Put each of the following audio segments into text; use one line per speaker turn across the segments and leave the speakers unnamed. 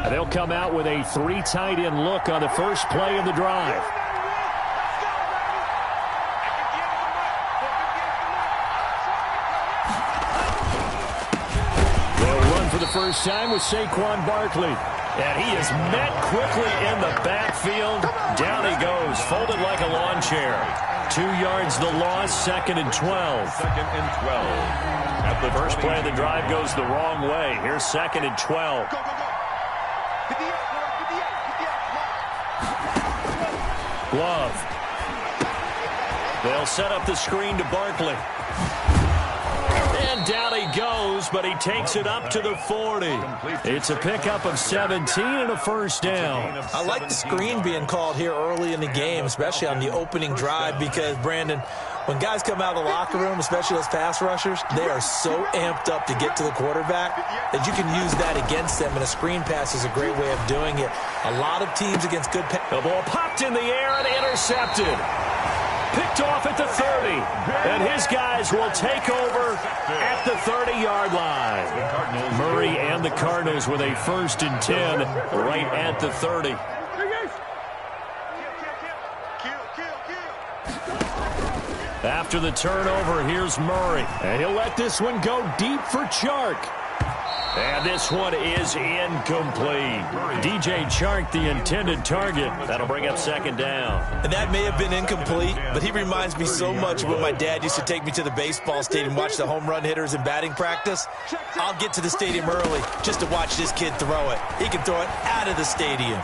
They'll come out with a 3 tight end look on the first play of the drive. They'll run for the first time with Saquon Barkley. And he is met quickly in the backfield. Down he goes, folded like a lawn chair. 2 yards the loss, 2nd and 12.
2nd and 12.
At the first play of the drive goes the wrong way. Here's 2nd and 12. Love. They'll set up the screen to Barkley. And down he goes, but he takes it up to the 40. It's a pickup of 17 and a first down.
I like the screen being called here early in the game, especially on the opening drive, because, Brandon, when guys come out of the locker room, especially those pass rushers, they are so amped up to get to the quarterback that you can use that against them, and a screen pass is a great way of doing it. A lot of teams against good pass.
The ball popped in the air and intercepted. Picked off at the 30, and his guys will take over at the 30-yard line. Murray and the Cardinals with a 1st and 10 right at the 30. After the turnover, here's Murray, and he'll let this one go deep for Chark. And this one is incomplete. DJ Chark, the intended target. That'll bring up 2nd down.
And that may have been incomplete, but he reminds me so much of when my dad used to take me to the baseball stadium, watch the home run hitters in batting practice. I'll get to the stadium early just to watch this kid throw it. He can throw it out of the stadium.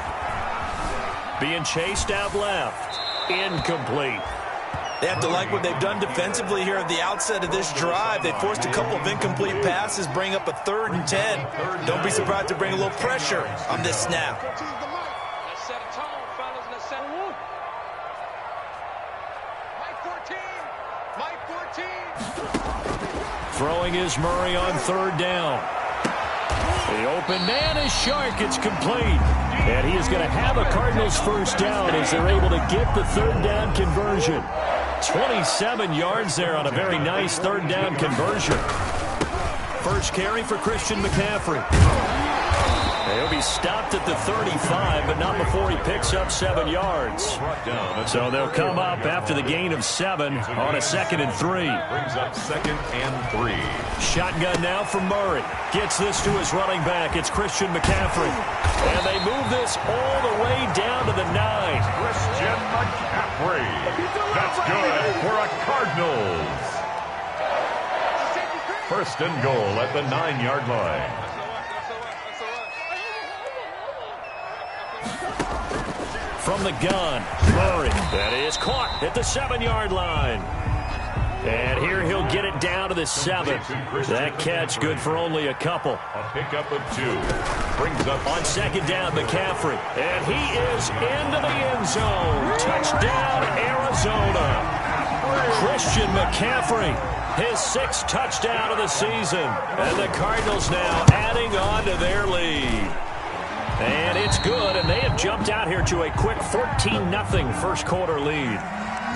Being chased out left. Incomplete.
They have to like what they've done defensively here at the outset of this drive. They forced a couple of incomplete passes, bring up a 3rd and 10. Don't be surprised to bring a little pressure on this snap.
Throwing is Murray on 3rd down. The open man is Chark. It's complete. And he is going to have a Cardinals first down as they're able to get the 3rd down conversion. 27 yards there on a very nice 3rd down conversion. First carry for Christian McCaffrey. He'll be stopped at the 35, but not before he picks up 7 yards. So they'll come up after the gain of 7 on a 2nd and 3.
Brings up 2nd and 3.
Shotgun now from Murray. Gets this to his running back. It's Christian McCaffrey. And they move this all the way down to the 9.
Christian McCaffrey. That's good for a Cardinals. 1st and goal at the 9-yard line.
From the gun, Murray. That is caught at the 7-yard line. And here he'll get it down to the 7. That catch good for only a couple.
A pickup of 2. Brings up
on 2nd down, McCaffrey. And he is into the end zone. Touchdown, Arizona. Christian McCaffrey, his 6th touchdown of the season. And the Cardinals now adding on to their lead. And it's good, and they have jumped out here to a quick 14-0 first quarter lead.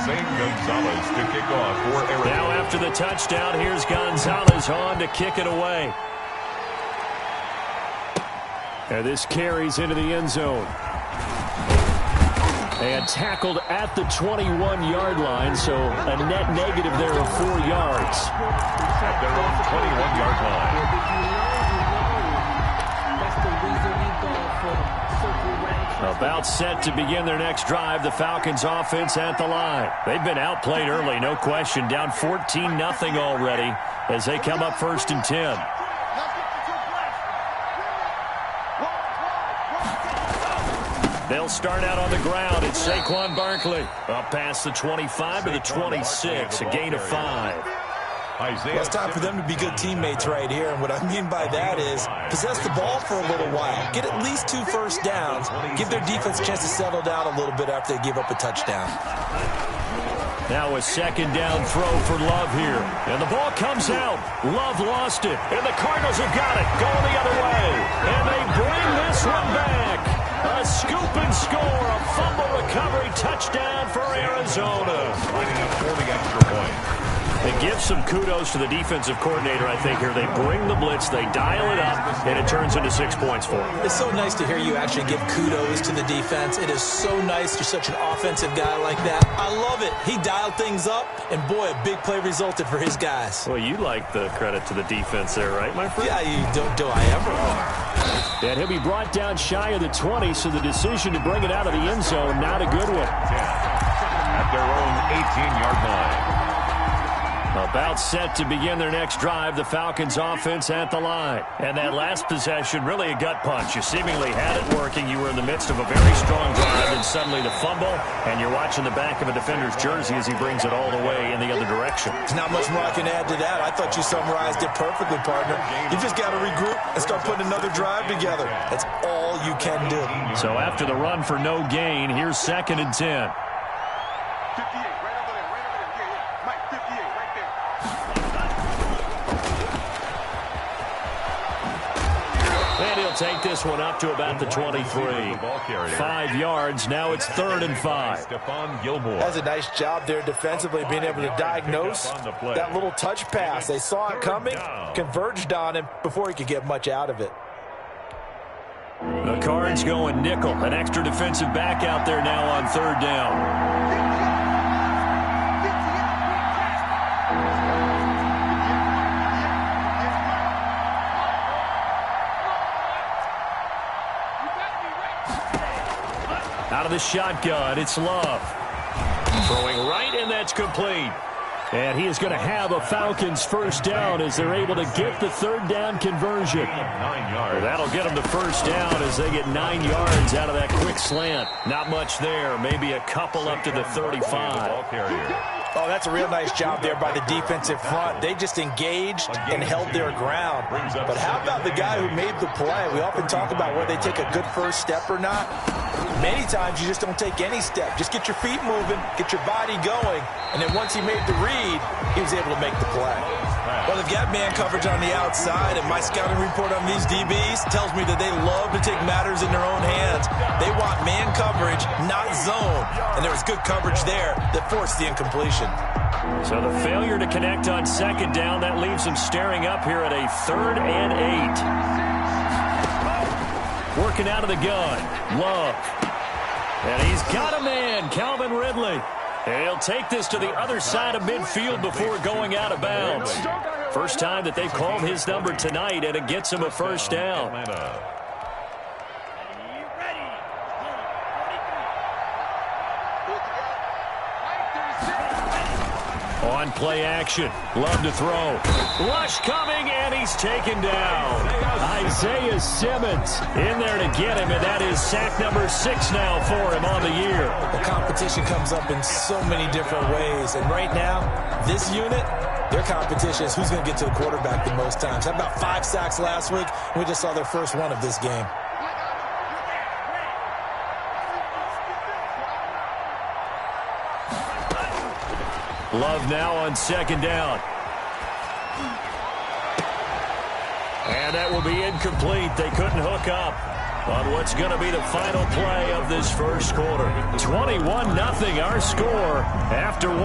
St. Gonzalez to kick off for Arizona.
Now after the touchdown, here's Gonzalez on to kick it away. And this carries into the end zone. And tackled at the 21-yard line, so a net negative there of 4 yards.
At their own 21-yard line.
About set to begin their next drive, the Falcons offense at the line. They've been outplayed early, no question. Down 14-0 already as they come up 1st and 10. They'll start out on the ground. It's Saquon Barkley. Up past the 25 to the 26, a gain of 5.
Well, it's time for them to be good teammates right here, and what I mean by that is possess the ball for a little while, get at least 2 first downs, give their defense a chance to settle down a little bit after they give up a touchdown.
Now a 2nd down throw for Love here, and the ball comes out. Love lost it, and the Cardinals have got it, going the other way, and they bring this one back. A scoop and score, a fumble recovery touchdown for Arizona.
Lining up for the extra point.
And give some kudos to the defensive coordinator, I think, here. They bring the blitz, they dial it up, and it turns into 6 points for them.
It's so nice to hear you actually give kudos to the defense. It is so nice. You're such an offensive guy like that. I love it. He dialed things up, and boy, a big play resulted for his guys.
Well, you like the credit to the defense there, right, my friend?
Yeah, you do I ever.
And he'll be brought down shy of the 20, so the decision to bring it out of the end zone, not a good one.
At their own 18-yard line.
About set to begin their next drive, the Falcons offense at the line. And that last possession, really a gut punch. You seemingly had it working. You were in the midst of a very strong drive, and suddenly the fumble, and you're watching the back of a defender's jersey as he brings it all the way in the other direction.
There's not much more I can add to that. I thought you summarized it perfectly, partner. You just got to regroup and start putting another drive together. That's all you can do.
So after the run for no gain, here's 2nd and 10. Take this one up to about the 23. 5 yards. Now it's 3rd and 5.
That's a nice job there defensively, being able to diagnose that little touch pass. They saw it coming, converged on him before he could get much out of it.
The Cards going nickel. An extra defensive back out there now on 3rd down. Out of the shotgun, it's Love. Throwing right, and that's complete. And he is going to have a Falcons first down as they're able to get the 3rd down conversion.
9 yards.
That'll get them the first down as they get 9 yards out of that quick slant. Not much there, maybe a couple up to the 35.
Oh, that's a real nice job there by the defensive front. They just engaged and held their ground. But how about the guy who made the play? We often talk about whether they take a good first step or not. Many times you just don't take any step. Just get your feet moving, get your body going, and then once he made the read, he was able to make the play. Well, they've got man coverage on the outside, and my scouting report on these DBs tells me that they love to take matters in their own hands. They want man coverage, not zone, and there was good coverage there that forced the incompletion.
So the failure to connect on 2nd down, that leaves them staring up here at a 3rd and 8. Working out of the gun, Love. And he's got a man, Calvin Ridley. And he'll take this to the other side of midfield before going out of bounds. First time that they've called his number tonight, and it gets him a first down. On play action, Love to throw. Rush coming, and he's taken down. Isaiah Simmons in there to get him, and that is sack number 6 now for him on the year.
The competition comes up in so many different ways, and right now, this unit, their competition is who's going to get to the quarterback the most times. Had about 5 sacks last week, and we just saw their first one of this game.
Love now on 2nd down. And that will be incomplete. They couldn't hook up on what's going to be the final play of this first quarter. 21-0 our score after 1.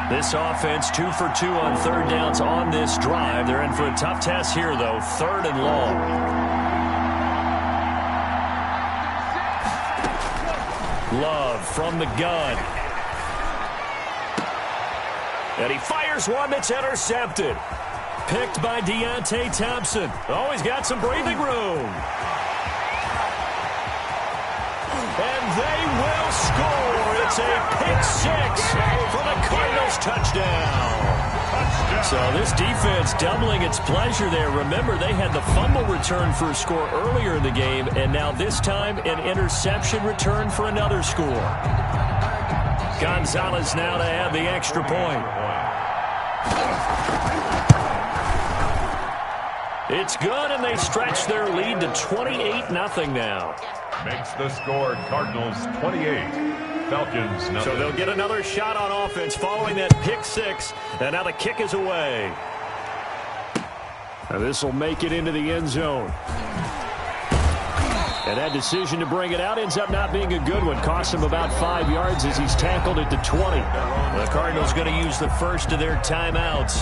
This offense 2 for 2 on 3rd downs on this drive. They're in for a tough test here, though. 3rd and long. Love from the gun. And he fires one that's intercepted. Picked by Deontay Thompson. Oh, he's got some breathing room. And they will score. It's a pick 6 for the Cardinals touchdown. So this defense doubling its pleasure there. Remember, they had the fumble return for a score earlier in the game, and now this time an interception return for another score. Gonzalez now to have the extra point. It's good, and they stretch their lead to 28-0 now.
Makes the score Cardinals 28. Falcons nothing.
So they'll get another shot on offense following that pick 6, and now the kick is away. Now this will make it into the end zone. And that decision to bring it out ends up not being a good one. Cost him about 5 yards as he's tackled at the 20. The Cardinals going to use the first of their timeouts.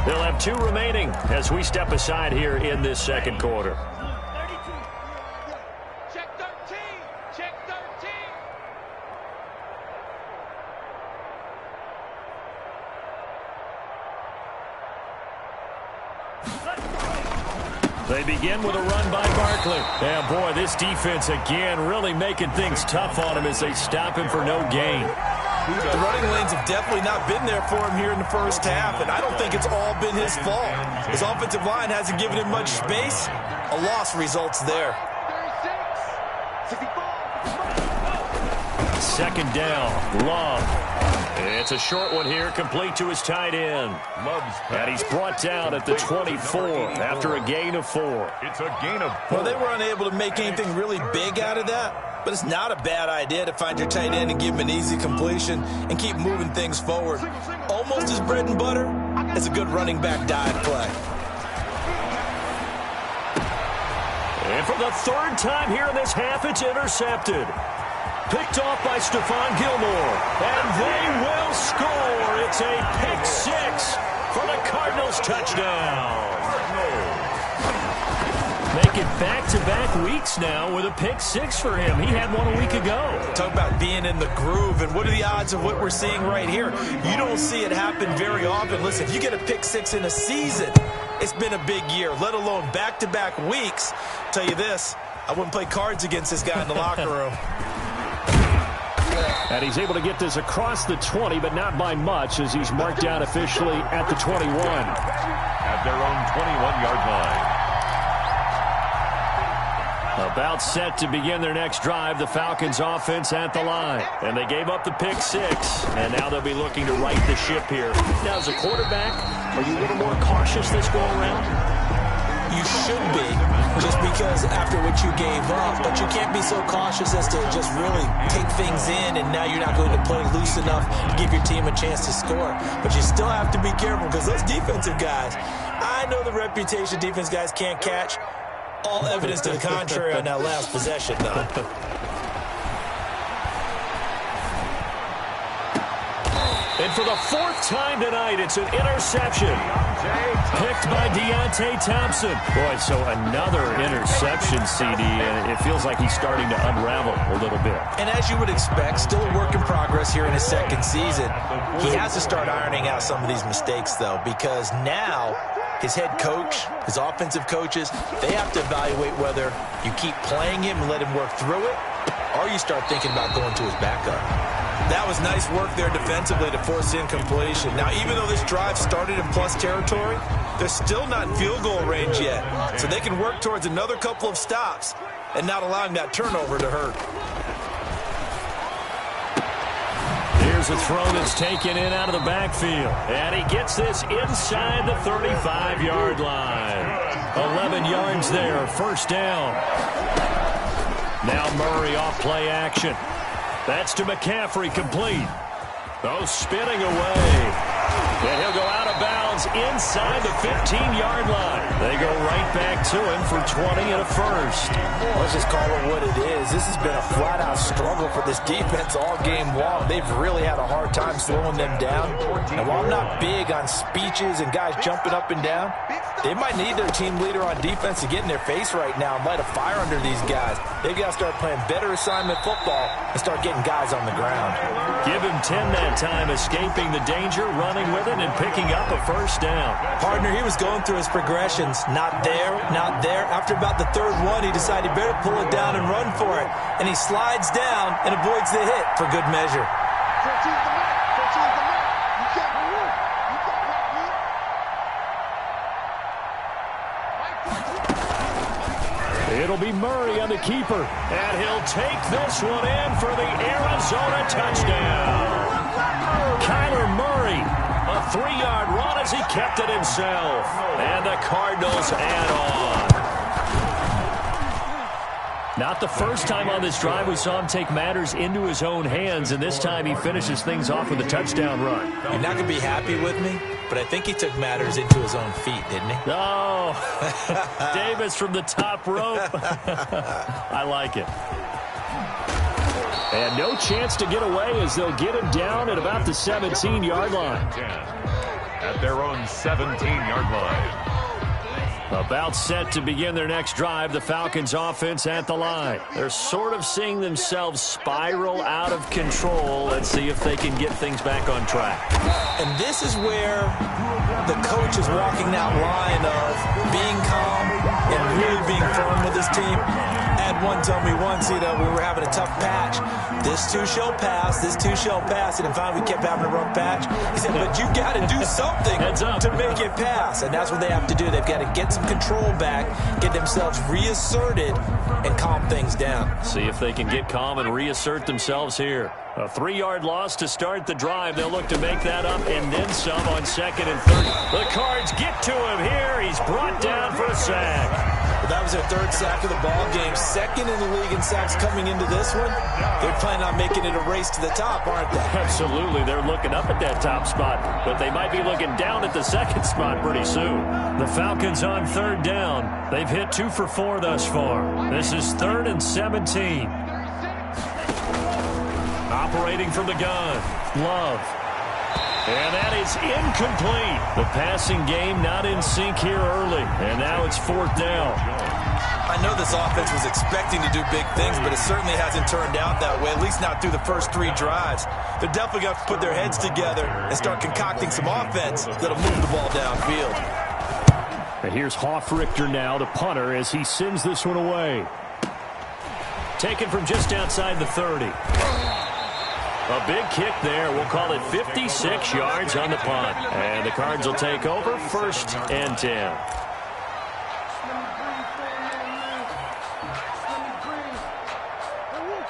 They'll have 2 remaining as we step aside here in this second quarter.
Check 13. Check 13.
They begin with a run by Barkley. And, boy, this defense again really making things tough on him as they stop him for no gain.
The running lanes have definitely not been there for him here in the first half, and I don't think it's all been his fault. His offensive line hasn't given him much space. A loss results there.
36. 64.
Second down, Love. It's a short one here, complete to his tight end. And he's brought down at the 24 after a gain of 4.
It's a gain of 4.
Well, they were unable to make anything really big out of that, but it's not a bad idea to find your tight end and give him an easy completion and keep moving things forward. Almost as bread and butter as a good running back dive play.
And for the 3rd time here in this half, it's intercepted. Picked off by Stephon Gilmore. And they will score. It's a pick 6 for the Cardinals touchdown. Make it back-to-back weeks now with a pick 6 for him. He had one a week ago.
Talk about being in the groove, and what are the odds of what we're seeing right here? You don't see it happen very often. Listen, if you get a pick 6 in a season, it's been a big year, let alone back-to-back weeks. I'll tell you this, I wouldn't play cards against this guy in the locker room.
And he's able to get this across the 20, but not by much, as he's marked down officially at the 21.
At their own 21-yard line.
About set to begin their next drive, the Falcons offense at the line. And they gave up the pick 6, and now they'll be looking to right the ship here. Now, as a quarterback, are you a little more cautious this go around?
You should be, just because after what you gave up, but you can't be so cautious as to just really take things in, and now you're not going to play loose enough to give your team a chance to score. But you still have to be careful, because those defensive guys, I know the reputation defense guys can't catch. All evidence to the contrary on that last possession, though.
And for the 4th time tonight, it's an interception. Picked by Deontay Thompson. Boy, so another interception, CD, and it feels like he's starting to unravel a little bit.
And as you would expect, still a work in progress here in his second season. He has to start ironing out some of these mistakes, though, because now his head coach, his offensive coaches, they have to evaluate whether you keep playing him and let him work through it, or you start thinking about going to his backup. That was nice work there defensively to force incompletion. Now, even though this drive started in plus territory, they're still not in field goal range yet. So they can work towards another couple of stops and not allowing that turnover to hurt.
Here's a throw that's taken in out of the backfield. And he gets this inside the 35-yard line. 11 yards there, first down. Now Murray off play action. That's to McCaffrey, complete. Oh, spinning away. And he'll go out of bounds inside the 15-yard line. They go right back to him for 20 and a first.
Let's just call it what it is. This has been a flat-out struggle for this defense all game long. They've really had a hard time slowing them down. And while I'm not big on speeches and guys jumping up and down, they might need their team leader on defense to get in their face right now and light a fire under these guys. They've got to start playing better assignment football and start getting guys on the ground.
Give him 10 that time, escaping the danger, running with it, and picking up a first down.
Partner, he was going through his progressions. Not there, not there. After about the third one, he decided he better pull it down and run for it. And he slides down and avoids the hit for good measure.
14's the mark. 14's the mark. You can't move. You can't move.
It'll be Murray on the keeper. And he'll take this one in for the Arizona touchdown. Kyler Murray, a 3-yard run as he kept it himself. And the Cardinals add on. Not the first time on this drive we saw him take matters into his own hands, and this time he finishes things off with a touchdown run.
You're not going to be happy with me, but I think he took matters into his own feet, didn't he?
Oh, Davis from the top rope. I like it. And no chance to get away as they'll get him down at about the 17-yard line.
At their own 17-yard line.
About set to begin their next drive, the Falcons offense at the line. They're sort of seeing themselves spiral out of control. Let's see if they can get things back on track.
And this is where the coach is walking that line of being calm and really being firm with his team. I had one tell me once, we were having a tough patch. This too shall pass, this too shall pass. And finally we kept having a rough patch. He said, but you got to do something to make it pass. And that's what they have to do. They've got to get some control back, get themselves reasserted, and calm things down.
See if they can get calm and reassert themselves here. A 3-yard loss to start the drive. They'll look to make that up and then some on 2nd and 3. The Cards get to him here. He's brought down for a sack.
Well, that was their 3rd sack of the ball game. 2nd in the league in sacks coming into this one. They're planning on making it a race to the top, aren't they?
Absolutely. They're looking up at that top spot, but they might be looking down at the 2nd spot pretty soon. The Falcons on 3rd down. They've hit 2 for 4 thus far. This is 3rd and 17. Operating from the gun, Love. And that is incomplete. The passing game not in sync here early. And now it's 4th down.
I know this offense was expecting to do big things, but it certainly hasn't turned out that way, at least not through the first 3 drives. They're definitely going to have to put their heads together and start concocting some offense that'll move the ball downfield.
And here's Hoffrichter now, the punter, as he sends this one away. Taken from just outside the 30. A big kick there. We'll call it 56 yards on the punt. And the Cards will take over 1st and 10.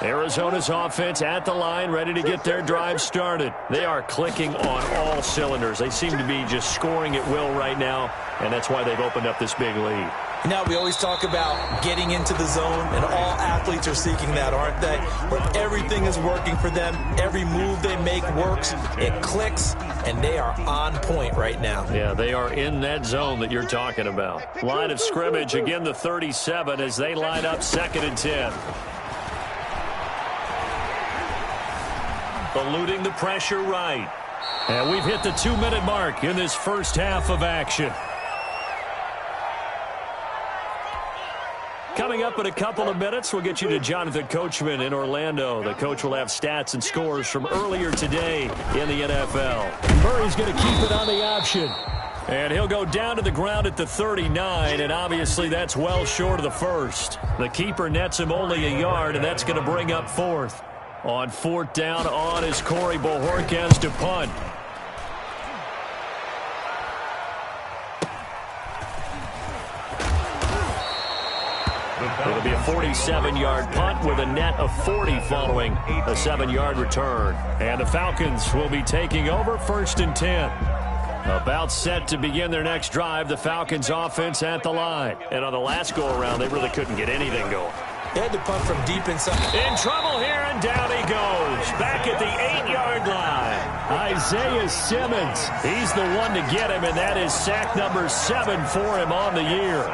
Arizona's offense at the line, ready to get their drive started. They are clicking on all cylinders. They seem to be just scoring at will right now, and that's why they've opened up this big lead.
Now, we always talk about getting into the zone, and all athletes are seeking that, aren't they? Where everything is working for them. Every move they make works. It clicks, and they are on point right now.
Yeah, they are in that zone that you're talking about. Line of scrimmage, again, the 37 as they line up 2nd and 10. Eluding the pressure right. And we've hit the 2-minute mark in this first half of action. Coming up in a couple of minutes, we'll get you to Jonathan Coachman in Orlando. The coach will have stats and scores from earlier today in the NFL. Murray's going to keep it on the option. And he'll go down to the ground at the 39, and obviously that's well short of the first. The keeper nets him only a yard, and that's going to bring up 4th. On 4th down, on is Corey Bojorquez to punt. It'll be a 47-yard punt with a net of 40 following a 7-yard return. And the Falcons will be taking over 1st and 10. About set to begin their next drive, the Falcons offense at the line. And on the last go-around, they really couldn't get anything going.
They had to punt from deep inside.
In trouble here, and down he goes. Back at the 8-yard line. Isaiah Simmons. He's the one to get him, and that is sack number 7 for him on the year.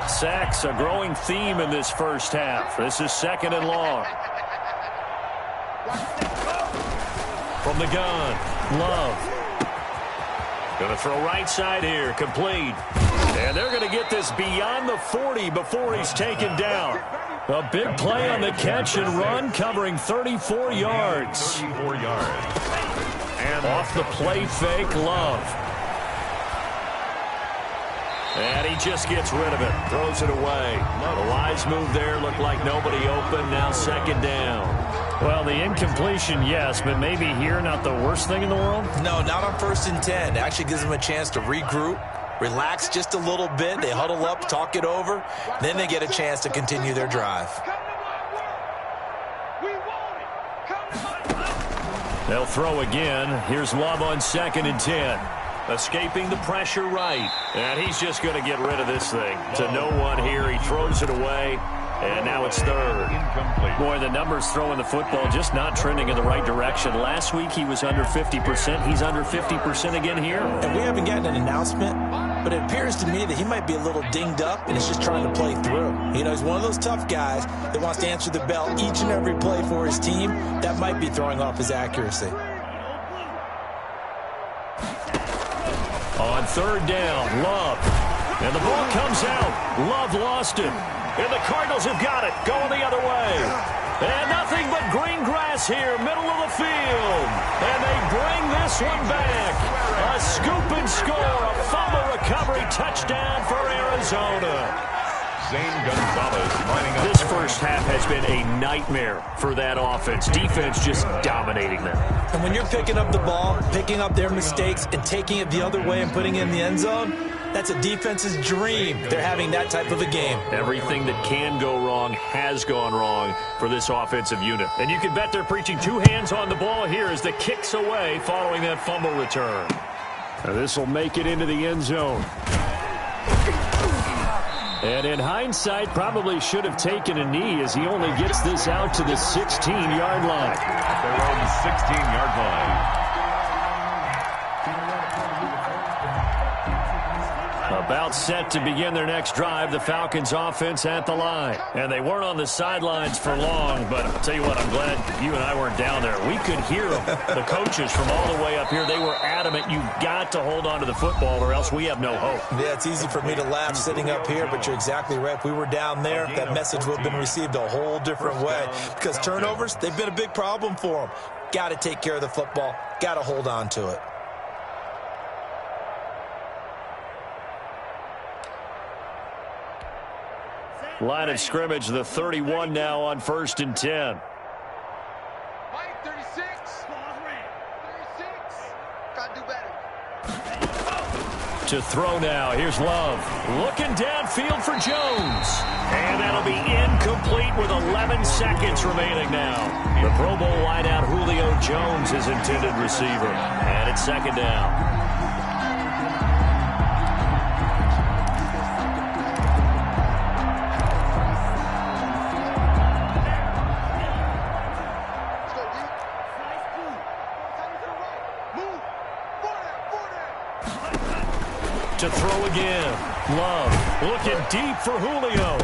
Sacks, a growing theme in this first half. This is 2nd and long. From the gun, Love. Going to throw right side here, complete. And they're going to get this beyond the 40 before he's taken down. A big play on the catch and run, covering 34 yards.
34 yards.
And off the play fake, Love. And he just gets rid of it, throws it away. A wise move there, looked like nobody open, now 2nd down. Well, the incompletion, yes, but maybe here not the worst thing in the world?
No, not on 1st and 10. It actually gives them a chance to regroup, relax just a little bit. They huddle up, talk it over. Then they get a chance to continue their drive.
They'll throw again. Here's Love on 2nd and 10. Escaping the pressure right. And he's just going to get rid of this thing. To no one here. He throws it away. And now it's third.
Incomplete.
Boy, the numbers throwing the football just not trending in the right direction. Last week he was under 50%. He's under 50% again here.
And we haven't gotten an announcement, but it appears to me that he might be a little dinged up and is just trying to play through. You know, he's one of those tough guys that wants to answer the bell each and every play for his team. That might be throwing off his accuracy.
On third down, Love. And the ball comes out. Love lost it. And the Cardinals have got it. Going the other way. And nothing but green grass here, middle of the field. And they bring this one back. A scoop and score, a fumble recovery touchdown for Arizona.
Zane Gonzalez lining up.
This first half has been a nightmare for that offense. Defense just dominating them.
And when you're picking up the ball, picking up their mistakes, and taking it the other way and putting it in the end zone, that's a defense's dream. They're having that type of a game.
Everything that can go wrong has gone wrong for this offensive unit. And you can bet they're preaching two hands on the ball here as the kick's away following that fumble return. Now this will make it into the end zone. And in hindsight, probably should have taken a knee as he only gets this out to the 16-yard line.
At their own 16-yard line.
About set to begin their next drive, the Falcons offense at the line. And they weren't on the sidelines for long, but I'll tell you what, I'm glad you and I weren't down there. We could hear them, the coaches from all the way up here. They were adamant, you've got to hold on to the football or else we have no hope.
Yeah, it's easy for me to laugh sitting up here, but you're exactly right. If we were down there, that message would have been received a whole different way. Because turnovers, they've been a big problem for them. Got to take care of the football. Got to hold on to it.
Line of scrimmage, the 31 now on 1st and 10.
Mike, 36. 36. Gotta do better.
To throw now, here's Love. Looking downfield for Jones. And that'll be incomplete with 11 seconds remaining now. The Pro Bowl wideout Julio Jones is intended receiver. And it's second down. To throw again. Love looking deep for Julio.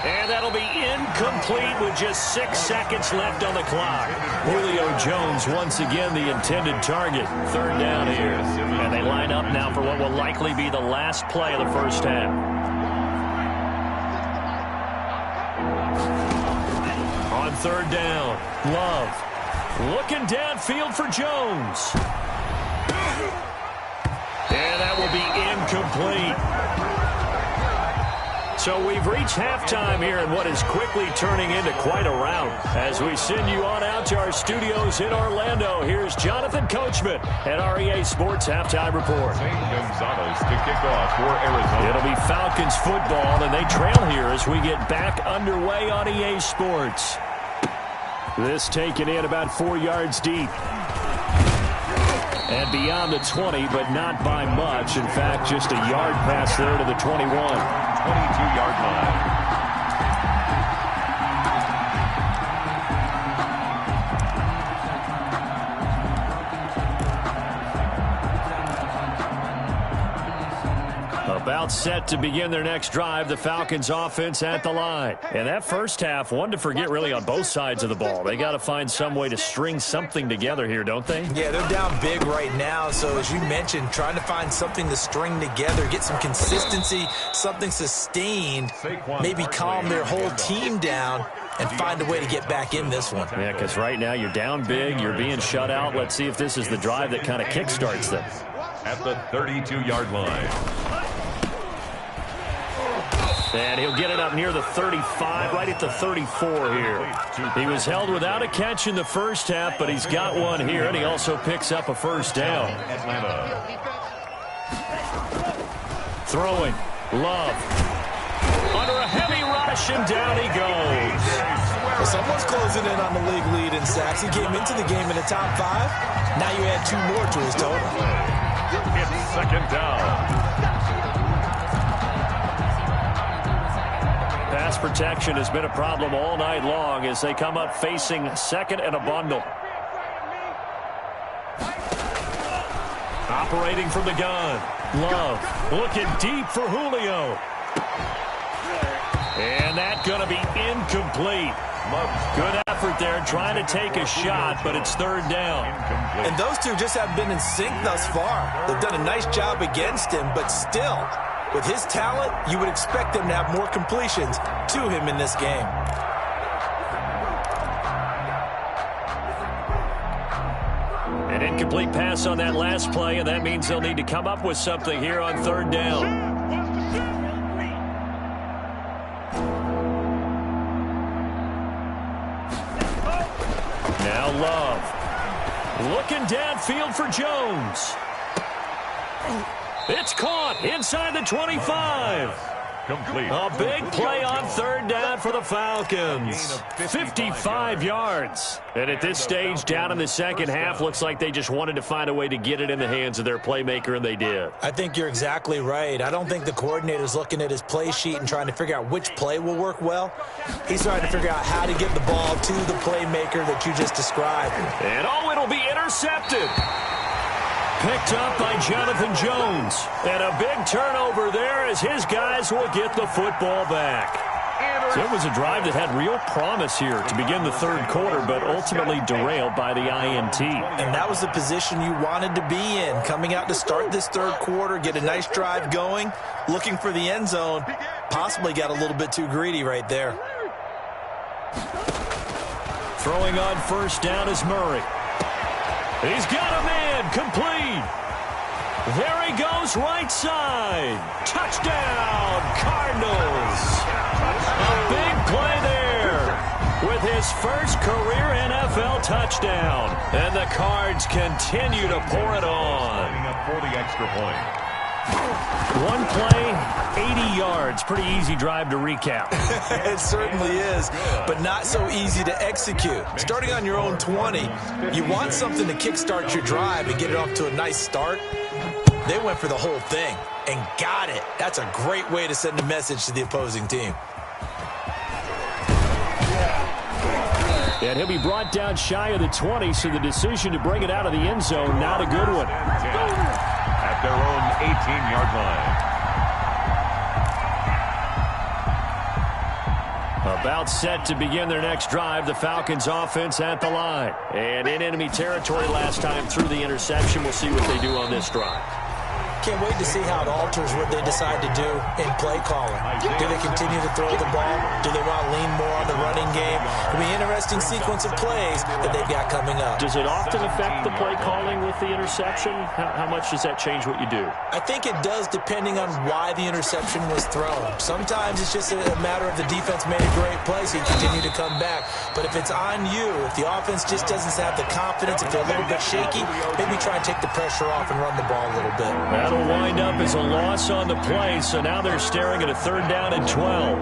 And that'll be incomplete with just 6 seconds left on the clock. Julio Jones once again the intended target. Third down here. And they line up now for what will likely be the last play of the first half. On third down, Love looking downfield for Jones. And that will be incomplete. So we've reached halftime here in what is quickly turning into quite a rout. As we send you on out to our studios in Orlando, here's Jonathan Coachman at REA Sports Halftime Report.
Zane Gonzalez to kick off for Arizona.
It'll be Falcons football, and they trail here as we get back underway on EA Sports. This taken in about 4 yards deep. And beyond the 20, but not by much. In fact, just a yard pass there to the 21.
22-yard line.
About set to begin their next drive, the Falcons offense at the line. And that first half, one to forget really on both sides of the ball. They got to find some way to string something together here, don't they?
Yeah, they're down big right now. So as you mentioned, trying to find something to string together, get some consistency, something sustained, maybe calm their whole team down and find a way to get back in this one.
Yeah, because right now you're down big, you're being shut out. Let's see if this is the drive that kind of kickstarts them.
At the 32-yard line.
And he'll get it up near the 35, right at the 34 here. He was held without a catch in the first half, but he's got one here, and he also picks up a first down.
Atlanta.
Throwing. Love. Under a heavy rush, and down he goes.
Well, someone's closing in on the league lead in sacks. He came into the game in the top 5. Now you add 2 more to his total.
It's second down.
pass protection has been a problem all night long as they come up facing second and a bundle. Operating from the gun. Love looking deep for Julio. And that's going to be incomplete. Good effort there trying to take a shot, but it's third down.
And those two just haven't been in sync thus far. They've done a nice job against him, but still, with his talent, you would expect them to have more completions to him in this game.
An incomplete pass on that last play, and that means they'll need to come up with something here on third down. Now Love. Looking downfield for Jones. It's caught inside the 25.
Complete.
A big play on third down for the Falcons. 55 yards. And at this stage, down in the second half, looks like they just wanted to find a way to get it in the hands of their playmaker, and they did.
I think you're exactly right. I don't think the coordinator's looking at his play sheet and trying to figure out which play will work well. He's trying to figure out how to get the ball to the playmaker that you just described.
And it'll be intercepted. Picked up by Jonathan Jones. And a big turnover there as his guys will get the football back. So it was a drive that had real promise here to begin the third quarter, but ultimately derailed by the INT.
And that was the position you wanted to be in, coming out to start this third quarter, get a nice drive going, looking for the end zone. Possibly got a little bit too greedy right there.
Throwing on first down is Murray. He's got a man, complete. There he goes, right side. Touchdown, Cardinals. A big play there with his first career NFL touchdown. And the Cards continue to pour it on.
For the extra point.
One play, 80 yards. Pretty easy drive to recap.
It certainly is, but not so easy to execute. Starting on your own 20, you want something to kickstart your drive and get it off to a nice start. They went for the whole thing and got it. That's a great way to send a message to the opposing team.
And he'll be brought down shy of the 20, so the decision to bring it out of the end zone, not a good one.
At their own 18-yard line.
About set to begin their next drive, the Falcons offense at the line. And in enemy territory last time through the interception. We'll see what they do on this drive.
Can't wait to see how it alters what they decide to do in play calling. Do they continue to throw the ball? Do they want to lean more on the running game? It'll be an interesting sequence of plays that they've got coming up.
Does it often affect the play calling with the interception? How much does that change what you do?
I think it does, depending on why the interception was thrown. Sometimes it's just a matter of the defense made a great play, so you continue to come back. But if it's on you, if the offense just doesn't have the confidence, if they're a little bit shaky, maybe try and take the pressure off and run the ball a little bit.
That'll wind up as a loss on the play, so now they're staring at a third down and 12.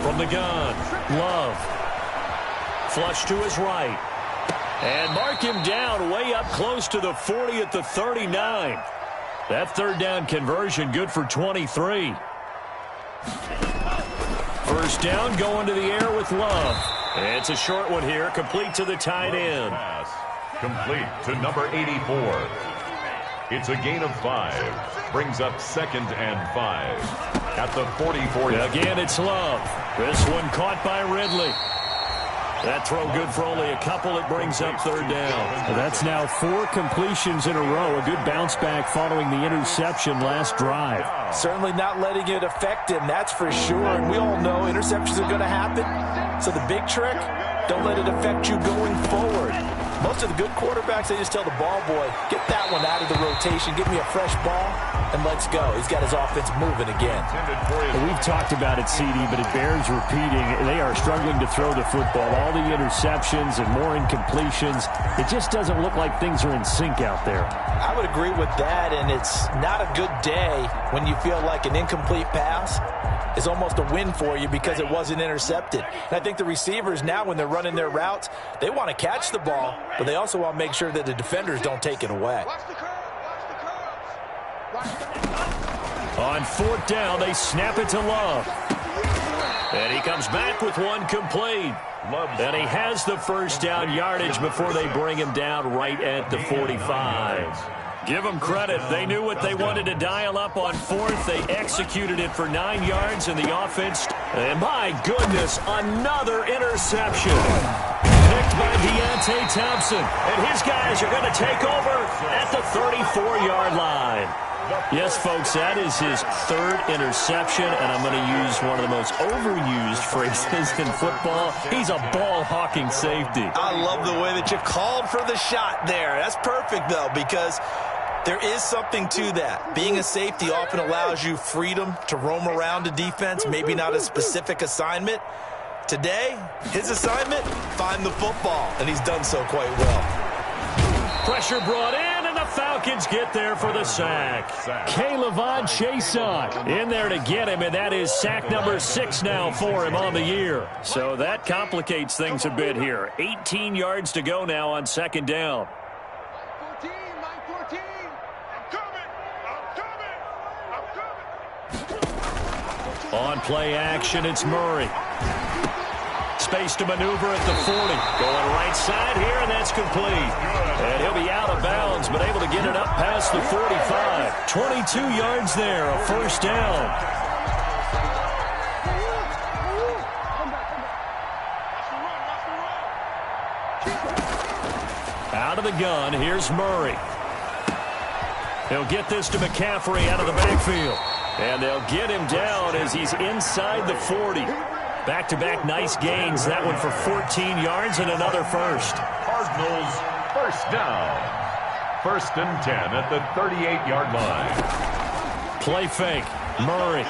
From the gun, Love. Flush to his right. And mark him down way up close to the 40 at the 39. That third down conversion good for 23. First down going to the air with Love. And it's a short one here, complete to the tight end.
Complete to number 84. It's a gain of 5. Brings up 2nd and 5. At the 44.
Again, it's Love. This one caught by Ridley. That throw good for only a couple. It brings up third down. Well, that's now 4 completions in a row. A good bounce back following the interception last drive.
Certainly not letting it affect him, that's for sure. And we all know interceptions are going to happen. So the big trick, don't let it affect you going forward. Most of the good quarterbacks, they just tell the ball boy, get that one out of the rotation, give me a fresh ball, and let's go. He's got his offense moving again.
Well, we've talked about it, CD, but it bears repeating. They are struggling to throw the football. All the interceptions and more incompletions. It just doesn't look like things are in sync out there.
I would agree with that, and it's not a good day when you feel like an incomplete pass is almost a win for you because it wasn't intercepted. And I think the receivers now, when they're running their routes, they want to catch the ball, but they also want to make sure that the defenders don't take it away.
On 4th down, they snap it to Love. And he comes back with one complete. And he has the first down yardage before they bring him down right at the 45. Give them credit. They knew what they wanted to dial up on 4th. They executed it for 9 yards in the offense. And my goodness, another interception. Picked by Deontay Thompson. And his guys are going to take over at the 34-yard line. Yes, folks, that is his 3rd interception, and I'm going to use one of the most overused phrases in football. He's a ball-hawking safety.
I love the way that you called for the shot there. That's perfect, though, because there is something to that. Being a safety often allows you freedom to roam around a defense, maybe not a specific assignment. Today, his assignment, find the football, and he's done so quite well.
Pressure brought in, and the Falcons get there for the sack. K'Lavon Chaisson in there to get him, and that is sack number 6 now for him on the year. So that complicates things a bit here. 18 yards to go now on 2nd down. On play action, it's Murray. Space to maneuver at the 40. Going right side here, and that's complete. And he'll be out of bounds, but able to get it up past the 45. 22 yards there, a first down. Out of the gun, here's Murray. He'll get this to McCaffrey out of the backfield. And they'll get him down as he's inside the 40. Back-to-back nice gains. That one for 14 yards and another first.
Cardinals first down. 1st and 10 at the 38-yard line.
Play fake. Murray.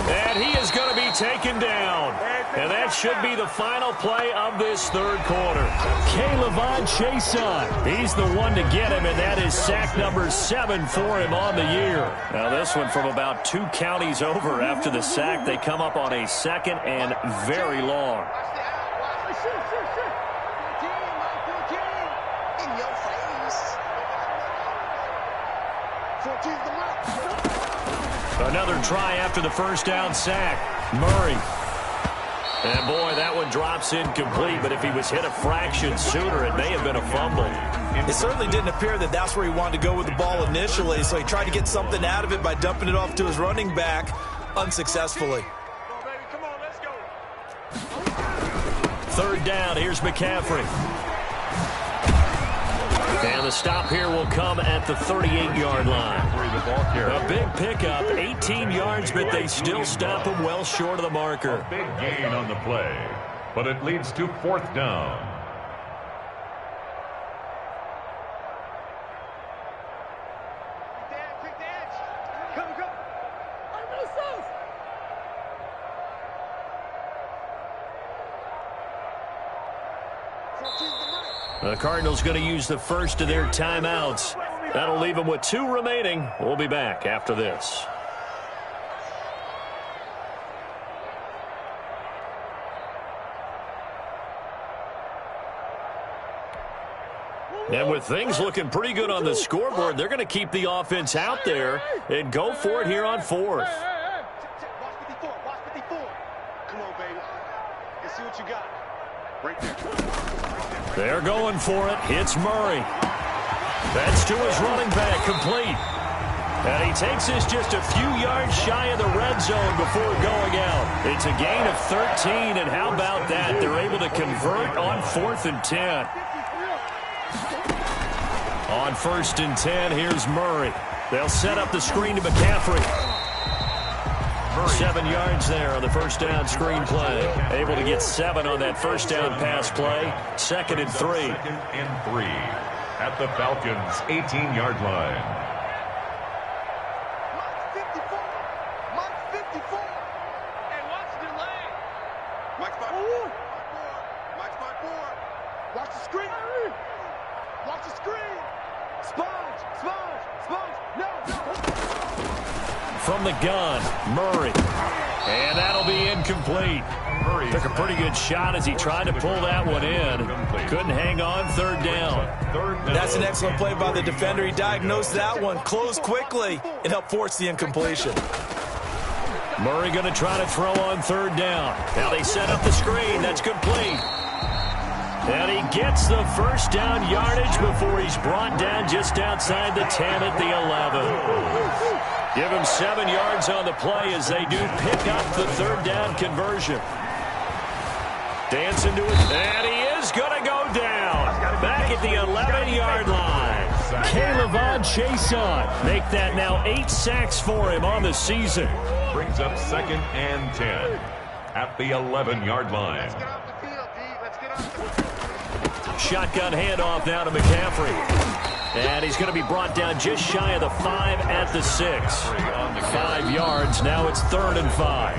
And he is going to be taken down. And that should be the final play of this 3rd quarter. K'Lavon Chaisson. He's the one to get him, and that is sack number 7 for him on the year. Now this one from about 2 counties over after the sack. They come up on a 2nd and very long. Another try after the first down sack. Murray. And, boy, that one drops incomplete, but if he was hit a fraction sooner, it may have been a fumble.
It certainly didn't appear that that's where he wanted to go with the ball initially, so he tried to get something out of it by dumping it off to his running back unsuccessfully.
3rd down, here's McCaffrey. And the stop here will come at the 38-yard line. A big pickup, 18 yards, but they still stop him well short of the marker.
A big gain on the play, but it leads to 4th down.
The Cardinals going to use the first of their timeouts. That'll leave them with 2 remaining. We'll be back after this. And with things looking pretty good on the scoreboard, they're going to keep the offense out there and go for it here on 4th.
Watch 54. Watch 54. Come on, baby. Let's see what you got. Right there.
They're going for it. It's Murray. That's to his running back, complete. And he takes this just a few yards shy of the red zone before going out. It's a gain of 13, and how about that? They're able to convert on 4th and 10. On 1st and 10, here's Murray. They'll set up the screen to McCaffrey. 7 yards there on the first down screen play. Able to get 7 on that first down pass play. 2nd and 3.
2nd and 3 at the Falcons' 18-yard line.
Mike 54. Mike 54. Hey, watch the lane. Mike's my board. Mike's my board. Watch the screen. Watch the screen.
From the gun, Murray. And that'll be incomplete. Took a pretty good shot as he tried to pull that one in. Couldn't hang on, third down.
That's an excellent play by the defender. He diagnosed that one, closed quickly, and helped force the incompletion.
Murray going to try to throw on third down. Now they set up the screen. That's complete. And he gets the first down yardage before he's brought down just outside the 10 at the 11. Give him 7 yards on the play as they do pick up the third down conversion. Dancing to it, and he is going to go down. Back at the 11-yard line. K'Lavon Chaisson make that now 8 sacks for him on the season.
Brings up 2nd and 10 at the 11-yard line.
Shotgun handoff now to McCaffrey. And he's going to be brought down just shy of the 5 at the 6. 5 yards. Now it's 3rd and 5.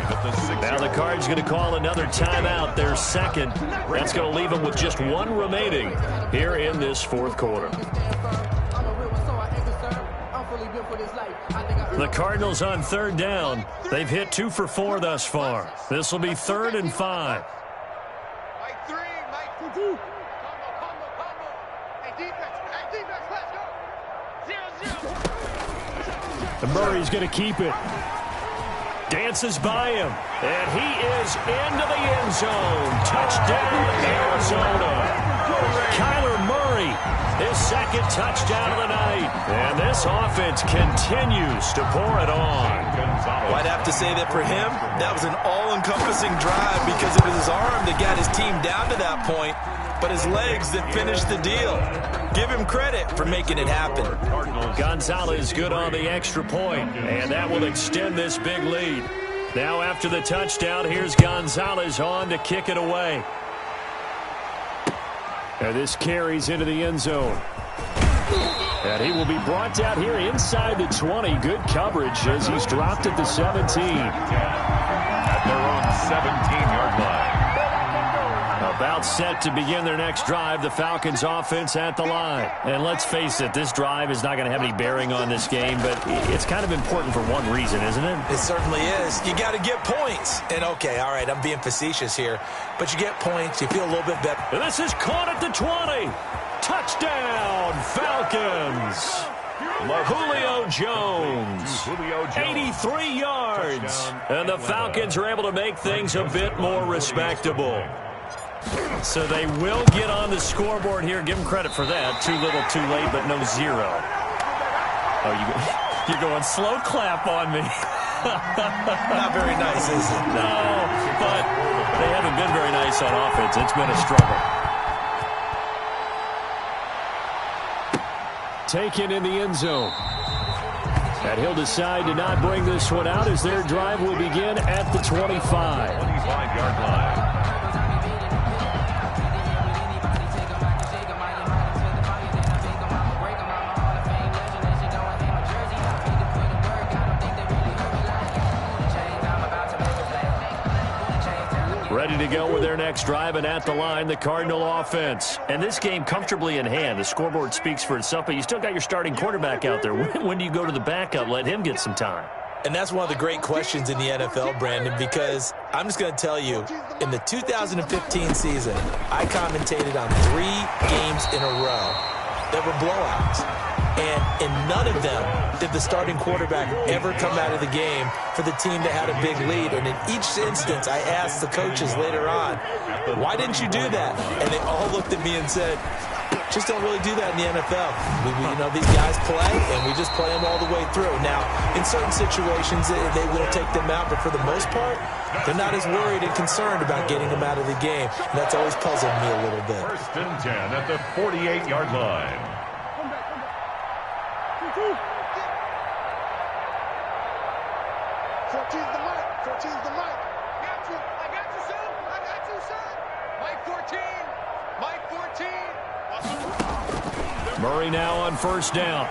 Now the Cards going to call another timeout. Their second. That's going to leave them with just 1 remaining here in this 4th quarter. The Cardinals on 3rd down. They've hit 2 for 4 thus far. This will be 3rd and 5. And Murray's going to keep it. Dances by him. And he is into the end zone. Touchdown, Arizona. Kyler Murray, his 2nd touchdown of the night. And this offense continues to pour it on.
Well, I'd have to say that for him, that was an all-encompassing drive because it was his arm that got his team down to that point, but his legs that finished the deal. Give him credit for making it happen.
Gonzalez good on the extra point, and that will extend this big lead. Now after the touchdown, here's Gonzalez on to kick it away. And this carries into the end zone. And he will be brought down here inside the 20. Good coverage as he's dropped at the 17.
At their own 17-yard line.
About set to begin their next drive, the Falcons offense at the line. And let's face it, this drive is not going to have any bearing on this game, but it's kind of important for one reason, isn't it?
It certainly is. You got to get points. And okay, all right, I'm being facetious here, but you get points, you feel a little bit better.
And this is caught at the 20. Touchdown, Falcons. Julio Jones, 83 yards. And the Falcons are able to make things a bit more respectable. So they will get on the scoreboard here. Give them credit for that. Too little, too late, but no 0. Oh, you're going slow clap on me.
Not very nice, is it?
No, but they haven't been very nice on offense. It's been a struggle. Taken in the end zone. And he'll decide to not bring this one out as their drive will begin at the 25.
25-yard line.
Ready to go with their next drive, and at the line, the Cardinal offense. And this game comfortably in hand. The scoreboard speaks for itself, but you still got your starting quarterback out there. When do you go to the backup? Let him get some time.
And that's one of the great questions in the NFL, Brandon, because I'm just going to tell you, in the 2015 season, I commentated on 3 games in a row that were blowouts. And in none of them did the starting quarterback ever come out of the game for the team that had a big lead. And in each instance, I asked the coaches later on, why didn't you do that? And they all looked at me and said, just don't really do that in the NFL. These guys play, and we just play them all the way through. Now, in certain situations, they will take them out, but for the most part, they're not as worried and concerned about getting them out of the game. And that's always puzzled me a little bit.
1st and 10 at the 48-yard line.
14's the mic. 14's the mic. I got you, son. I got you, son. Mike 14. Mike 14.
Murray now on 1st down.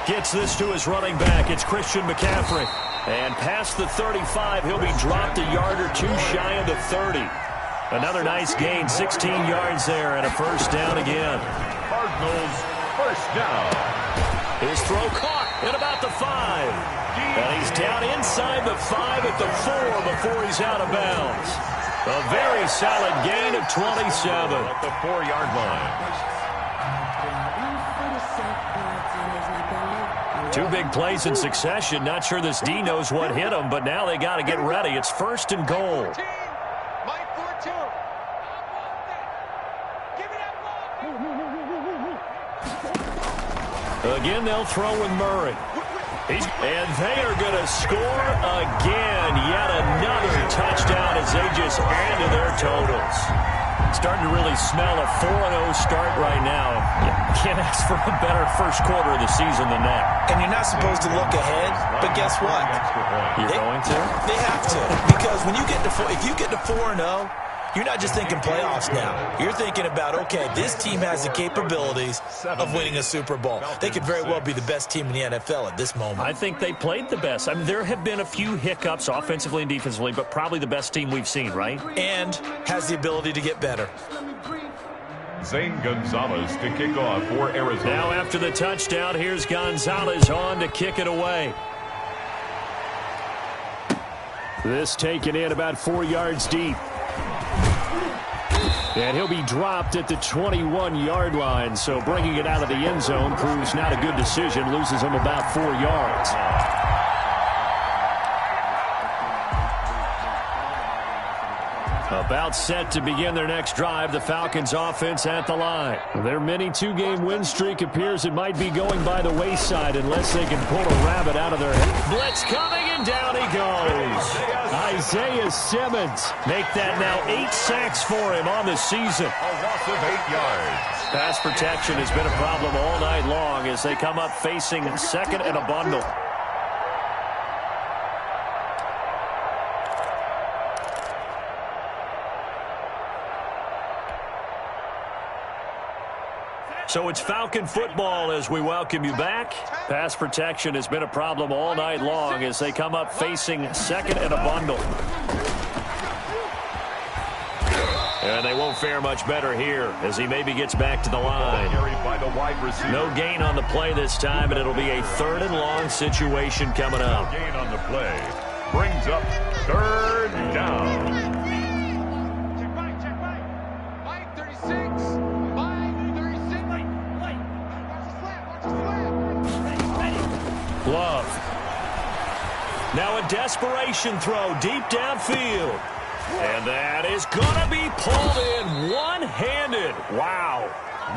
Gets this to his running back. It's Christian McCaffrey. And past the 35, he'll be dropped a yard or 2 shy of the 30. Another nice gain, 16 yards there, and a 1st down again.
Cardinals first down.
His throw caught at about the 5. And he's down inside the 5 at the 4 before he's out of bounds. A very solid gain of 27.
At the 4-yard line.
2 big plays in succession. Not sure this D knows what hit him, but now they got to get ready. It's first and goal. Again, they'll throw with Murray. And they are going to score again. Yet another touchdown as they just add to their totals. Starting to really smell a 4-0 start right now. You can't ask for a better first quarter of the season than that.
And you're not supposed to look ahead, but guess what?
You're going to?
They have to. Because when you get to if you get to 4-0, you're not just thinking playoffs now. You're thinking about, okay, this team has the capabilities of winning a Super Bowl. They could very well be the best team in the NFL at this moment.
I think they played the best. I mean, there have been a few hiccups offensively and defensively, but probably the best team we've seen, right?
And has the ability to get better.
Zane Gonzalez to kick off for Arizona.
Now after the touchdown, here's Gonzalez on to kick it away. This taken in about 4 yards deep. And he'll be dropped at the 21-yard line, so bringing it out of the end zone proves not a good decision, loses him about 4 yards. About set to begin their next drive, the Falcons offense at the line. Their mini 2-game win streak appears it might be going by the wayside unless they can pull a rabbit out of their head. Blitz coming, and down he goes. Isaiah Simmons. Make that now 8 sacks for him on the season.
A loss of 8 yards.
Pass protection has been a problem all night long as they come up facing second and a bundle. So it's Falcon football as we welcome you back. Pass protection has been a problem all night long as they come up facing second and a bundle. And they won't fare much better here as he maybe gets back to the line. No gain on the play this time, and it'll be a 3rd and long situation coming up.
No gain on the play brings up 3rd down.
Love. Now a desperation throw deep downfield. And that is going to be pulled in one-handed. Wow.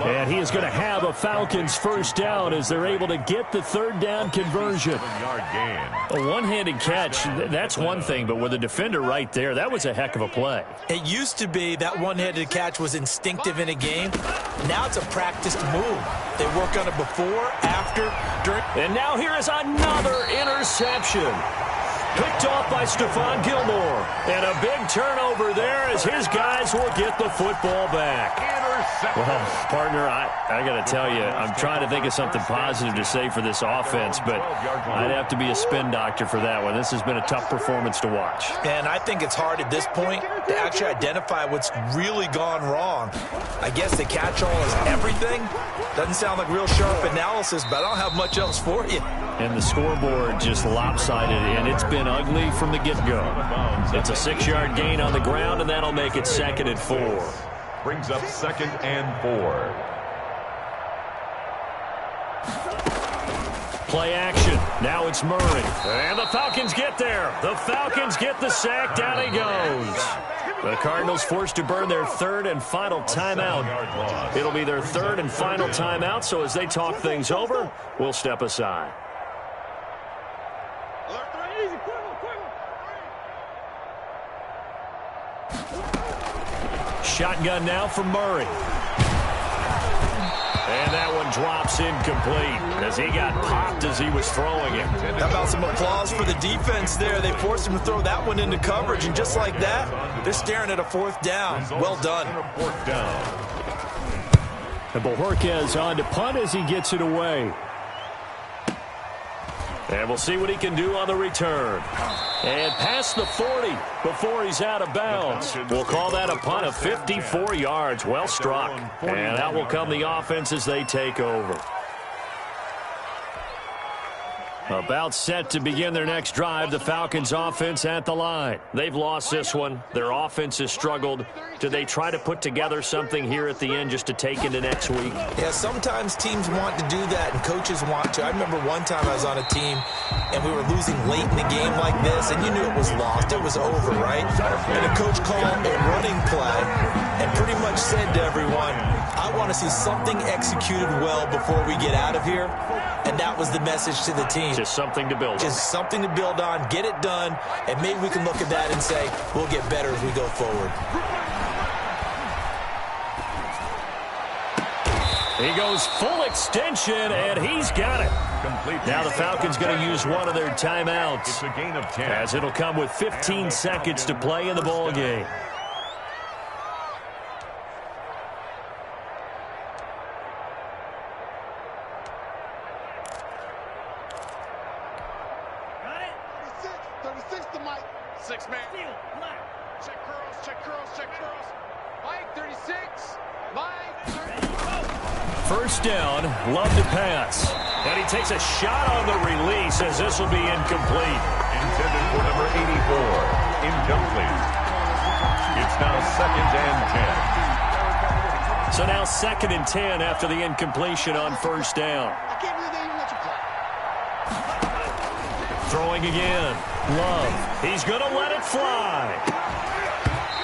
And he is going to have a Falcons first down as they're able to get the 3rd down conversion. A one-handed catch, that's one thing, but with a defender right there, that was a heck of a play.
It used to be that one-handed catch was instinctive in a game. Now it's a practiced move. They work on it before, after, during.
And now here is another interception. Picked off by Stephon Gilmore. And a big turnover there as his guys will get the football back. Well, partner, I got to tell you, I'm trying to think of something positive to say for this offense, but I'd have to be a spin doctor for that one. This has been a tough performance to watch.
And I think it's hard at this point to actually identify what's really gone wrong. I guess the catch-all is everything. Doesn't sound like real sharp analysis, but I don't have much else for you.
And the scoreboard just lopsided, and it's been ugly from the get-go. It's a 6-yard gain on the ground, and that'll make it 2nd and 4.
Brings up 2nd and 4.
Play action. Now it's Murray. And the Falcons get there. The Falcons get the sack. Down he goes. The Cardinals forced to burn their 3rd and final timeout. It'll be their 3rd and final timeout, so as they talk things over, we'll step aside. Shotgun now from Murray. And that one drops incomplete as he got popped as he was throwing it.
How about some applause for the defense there? They forced him to throw that one into coverage, and just like that, they're staring at a 4th down. Well done.
And Bojorquez on to punt as he gets it away. And we'll see what he can do on the return. And past the 40 before he's out of bounds. We'll call that a punt of 54 yards. Well struck. And out will come the offense as they take over. About set to begin their next drive, the Falcons offense at the line. They've lost this one. Their offense has struggled. Do they try to put together something here at the end just to take into next week?
Yeah, sometimes teams want to do that and coaches want to. I remember one time I was on a team and we were losing late in the game like this and you knew it was lost. It was over, right? And the coach called a running play and pretty much said to everyone, I want to see something executed well before we get out of here. And that was the message to the team.
Just something to build on.
Just something to build on, get it done, and maybe we can look at that and say, we'll get better as we go forward.
He goes full extension, and he's got it. Now the Falcons going to use one of their timeouts.
It's a gain of 10.
As it'll come with 15 seconds to play in the ball game. First down, Love to pass. And he takes a shot on the release as this will be incomplete.
Intended for number 84. Incomplete. It's now 2nd and 10.
So now 2nd and 10 after the incompletion on first down.
I can't believe they even let you play.
Throwing again. Love. He's going to let it fly.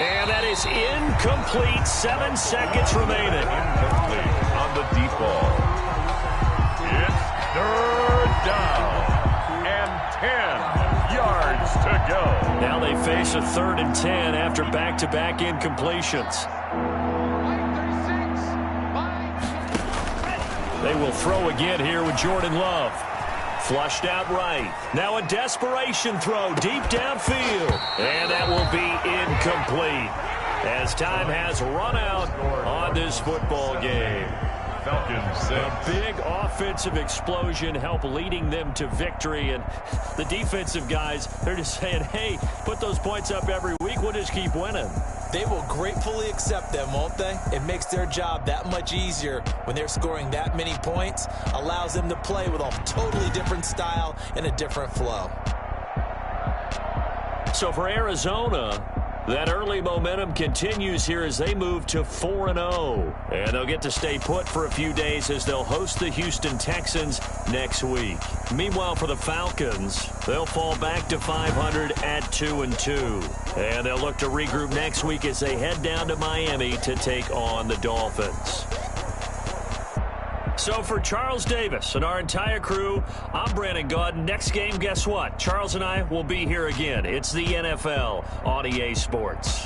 And that is incomplete. 7 seconds remaining.
Incomplete on the deep ball. It's 3rd down and 10 yards to go.
Now they face a 3rd and 10 after back-to-back incompletions. They will throw again here with Jordan Love. Flushed out right. Now a desperation throw deep downfield. And that will be incomplete as time has run out on this football game.
Falcons 6.
A big offensive explosion helped leading them to victory. And the defensive guys, they're just saying, hey, put those points up every week. We'll just keep winning.
They will gratefully accept them, won't they? It makes their job that much easier when they're scoring that many points. Allows them to play with a totally different style and a different flow.
So for Arizona, that early momentum continues here as they move to 4-0. And they'll get to stay put for a few days as they'll host the Houston Texans next week. Meanwhile, for the Falcons, they'll fall back to 500 at 2-2. And they'll look to regroup next week as they head down to Miami to take on the Dolphins. So for Charles Davis and our entire crew, I'm Brandon Gaudin. Next game, guess what? Charles and I will be here again. It's the NFL on EA Sports.